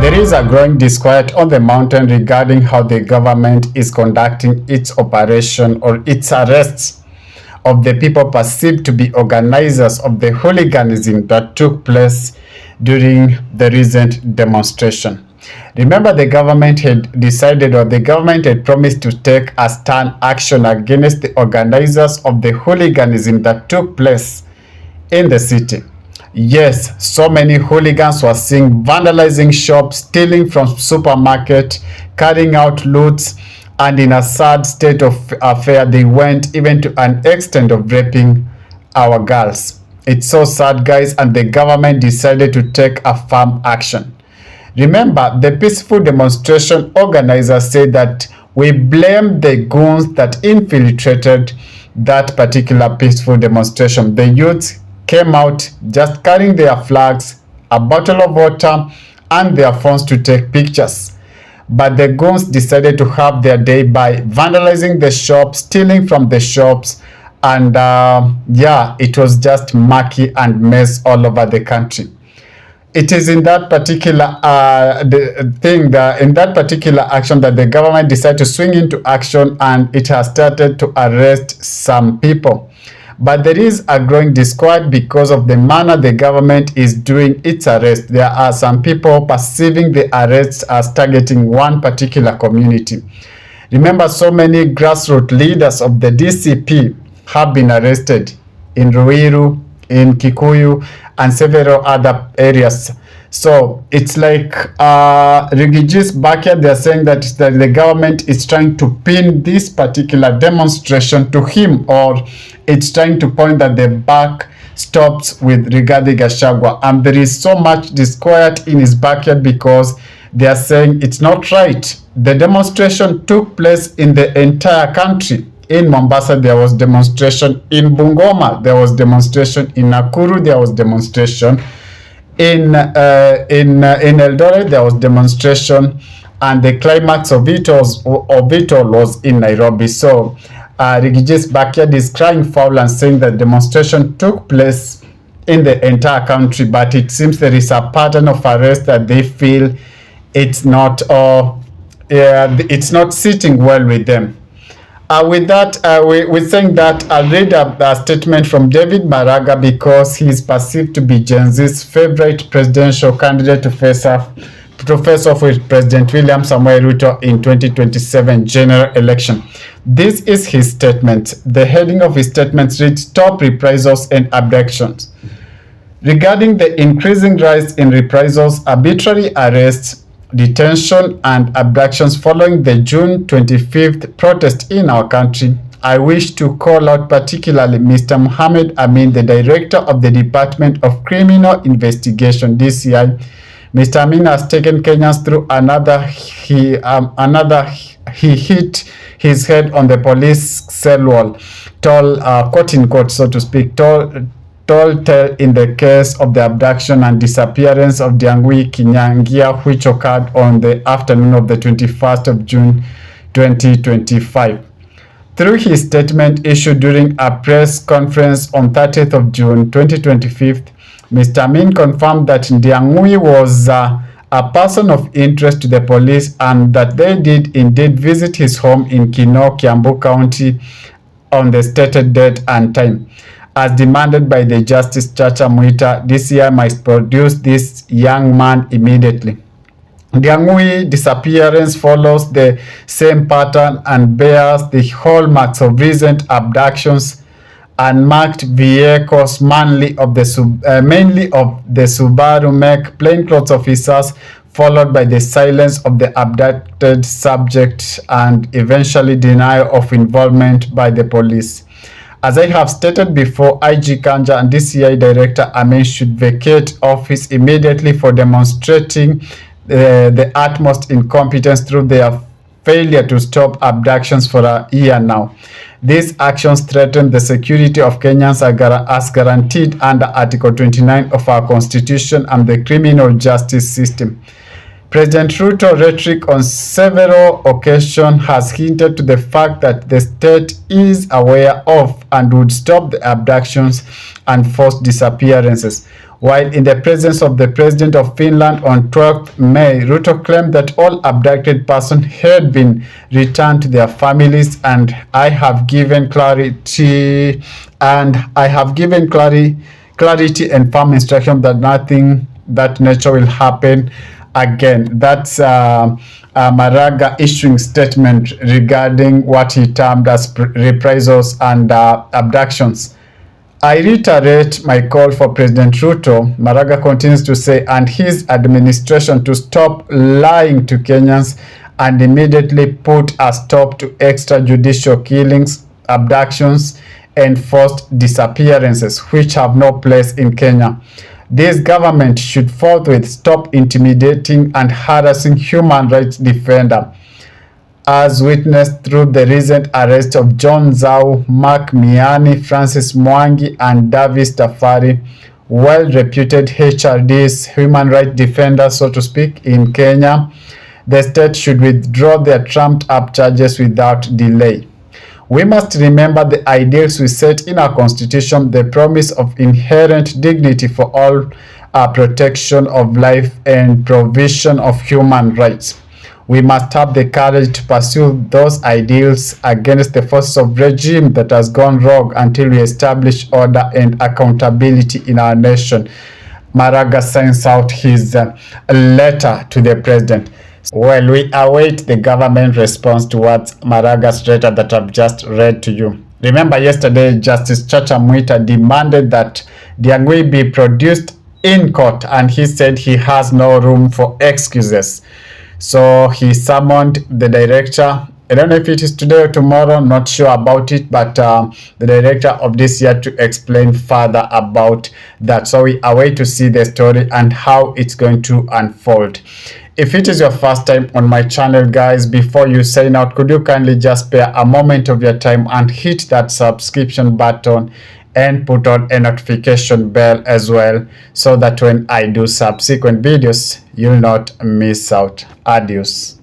There is a growing disquiet on the mountain regarding how the government is conducting its operation or its arrests of the people perceived to be organizers of the hooliganism that took place during the recent demonstration. Remember, the government had decided, or the government had promised, to take a stern action against the organizers of the hooliganism that took place in the city. Yes, so many hooligans were seen vandalizing shops, stealing from supermarket, carrying out loots, and in a sad state of affair, they went even to an extent of raping our girls. It's so sad, guys, and the government decided to take a firm action. Remember, the peaceful demonstration organizers said that we blame the goons that infiltrated that particular peaceful demonstration. The youths came out just carrying their flags, a bottle of water, and their phones to take pictures. But the goons decided to have their day by vandalizing the shops, stealing from the shops, and yeah, it was just murky and mess all over the country. It is in that particular in that particular action that the government decided to swing into action, and it has started to arrest some people. But there is a growing disquiet because of the manner the government is doing its arrest. There are some people perceiving the arrests as targeting one particular community. Remember, so many grassroots leaders of the DCP have been arrested in Ruiru, in Kikuyu, and several other areas. So it's like Rigiji's backyard. They're saying that the government is trying to pin this particular demonstration to him, or it's trying to point that the buck stops with Rigathi Gachagua. And there is so much disquiet in his backyard because they are saying it's not right. The demonstration took place in the entire country. In Mombasa, there was demonstration. In Bungoma, there was demonstration. In Nakuru, there was demonstration. In Eldoret, there was demonstration. And the climax of it all was in Nairobi. So Rigiji's backyard is crying foul and saying that demonstration took place in the entire country, but it seems there is a pattern of arrest that they feel it's not sitting well with them. With that, we're saying that I'll read a statement from David Maraga because he's perceived to be Gen Z's favorite presidential candidate to face off with President William Samoei Ruto in 2027 general election. This is his statement. The heading of his statement reads, Top Reprisals and Abductions. Regarding the increasing rise in reprisals, arbitrary arrests, detention, and abductions following the June 25th protest in our country, I wish to call out particularly Mr. Mohammed Amin, the Director of the Department of Criminal Investigation, DCI. Mr. Amin has taken Kenyans through he hit his head on the police cell wall, quote in quote, so to speak, told tale in the case of the abduction and disappearance of Diangui Kinyangia, which occurred on the afternoon of the 21st of June 2025. Through his statement issued during a press conference on 30th of June 2025, Mr. Amin confirmed that Diangui was a person of interest to the police and that they did indeed visit his home in Kino, Kiambu County on the stated date and time. As demanded by the Justice Chacha Mwita, DCI must produce this young man immediately. Diangui disappearance follows the same pattern and bears the hallmarks of recent abductions. Unmarked vehicles, mainly of the Subaru Mek plainclothes officers, followed by the silence of the abducted subject and eventually denial of involvement by the police. As I have stated before, IG Kanja and DCI Director Amin should vacate office immediately for demonstrating the utmost incompetence through their failure to stop abductions for a year now. These actions threaten the security of Kenyans as guaranteed under Article 29 of our Constitution and the criminal justice system. President Ruto rhetoric on several occasions has hinted to the fact that the state is aware of and would stop the abductions and forced disappearances. While in the presence of the President of Finland on 12th May, Ruto claimed that all abducted persons had been returned to their families, and I have given clarity and firm instruction that nothing that nature will happen again. That's Maraga issuing statement regarding what he termed as reprisals and abductions. I reiterate my call for President Ruto, Maraga continues to say, and his administration to stop lying to Kenyans and immediately put a stop to extrajudicial killings, abductions, and forced disappearances, which have no place in Kenya. This government should forthwith stop intimidating and harassing human rights defenders, as witnessed through the recent arrest of John Zhao, Mark Miani, Francis Mwangi, and Davis Tafari, well-reputed HRDs, human rights defenders, so to speak, in Kenya. The state should withdraw their trumped-up charges without delay. We must remember the ideals we set in our Constitution, the promise of inherent dignity for all, protection of life, and provision of human rights. We must have the courage to pursue those ideals against the forces of regime that has gone rogue until we establish order and accountability in our nation. Maraga sends out his letter to the president. Well, we await the government response towards Maraga's letter that I've just read to you. Remember yesterday, Justice Chacha Mwita demanded that Diangui be produced in court, and he said he has no room for excuses. So he summoned the director. I don't know if it is today or tomorrow, not sure about it, but the director of this year to explain further about that. So we await to see the story and how it's going to unfold. If it is your first time on my channel, guys, before you sign out, could you kindly just spare a moment of your time and hit that subscription button and put on a notification bell as well, so that when I do subsequent videos, you'll not miss out. Adios.